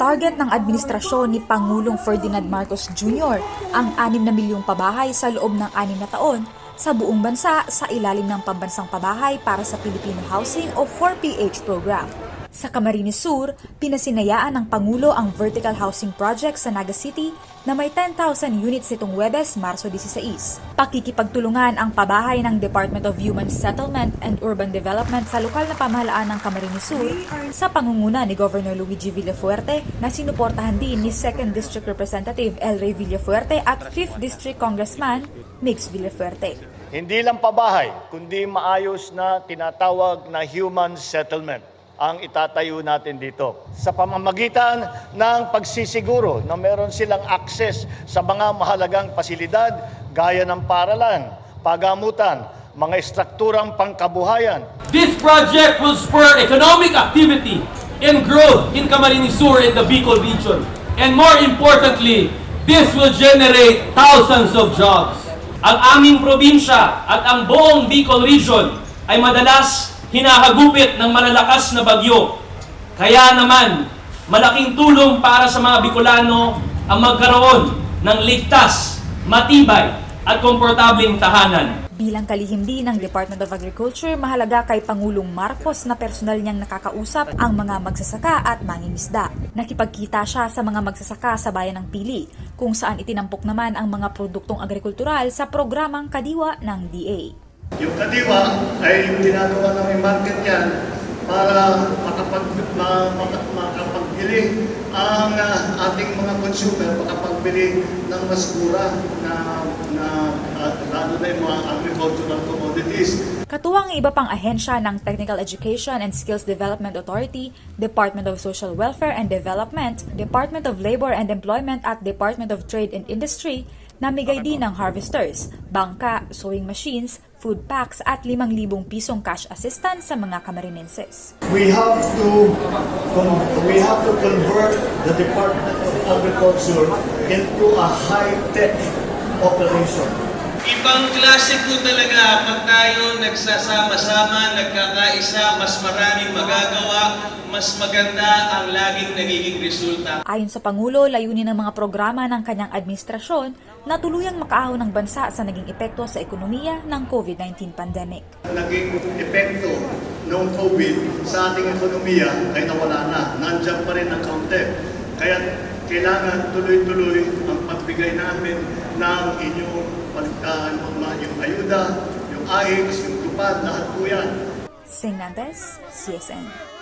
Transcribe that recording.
Target ng administrasyon ni Pangulong Ferdinand Marcos Jr. ang 6 na milyong pabahay sa loob ng 6 na taon sa buong bansa sa ilalim ng Pambansang Pabahay para sa Pilipino Housing o 4PH program. Sa Camarines Sur, pinasinayaan ng Pangulo ang vertical housing project sa Naga City na may 10,000 units nitong Huwebes, Marso 16. Pakikipagtulungan ang pabahay ng Department of Human Settlement and Urban Development sa lokal na pamahalaan ng Camarines Sur sa pangunguna ni Governor Luigi Villafuerte na sinuportahan din ni 2nd District Representative El Rey Villafuerte at 5th District Congressman Mix Villafuerte. Hindi lang pabahay, kundi maayos na tinatawag na human settlement ang itatayo natin dito. Sa pamamagitan ng pagsisiguro na meron silang access sa mga mahalagang pasilidad gaya ng paaralan, pagamutan, mga estrukturang pangkabuhayan. This project will spur economic activity and growth in Camarines Sur and the Bicol region. And more importantly, this will generate thousands of jobs. Ang aming probinsya at ang buong Bicol region ay madalas hinahagupit ng malalakas na bagyo. Kaya naman, malaking tulong para sa mga Bicolano ang magkaroon ng ligtas, matibay at komportableng tahanan. Bilang kalihim din ng Department of Agriculture, mahalaga kay Pangulong Marcos na personal niyang nakakausap ang mga magsasaka at mangingisda. Nakipagkita siya sa mga magsasaka sa bayan ng Pili, kung saan itinampok naman ang mga produktong agrikultural sa programang Kadiwa ng DA. Yung Kadiwa ay yung ginagawa ng market yan para makapagbili ang ating mga consumer, makapagbili ng mas mura na lalo na yung mga agricultural commodities. Katuwang iba pang ahensya ng Technical Education and Skills Development Authority, Department of Social Welfare and Development, Department of Labor and Employment at Department of Trade and Industry, namigay din ng harvesters, bangka, sewing machines, food packs at 5,000 pisong cash assistance sa mga Camarinenses. We have to convert the Department of Agriculture into a high-tech operation. Ibang klase po talaga pag tayo nagsasama-sama, nagkakaisa, mas maraming magagawa, mas maganda ang laging nagiging resulta. Ayon sa Pangulo, layunin ng mga programa ng kanyang administrasyon na tuluyang makaahon ng bansa sa naging epekto sa ekonomiya ng COVID-19 pandemic. Naging epekto ng COVID sa ating ekonomiya ay nawala na. Nandiyan pa rin ang kaunti. Kaya kailangan tuloy-tuloy ang pagbigay namin ng inyong yung ayuda, yung AIX, yung tupad, lahat po yan. Sing Nantes, CSN.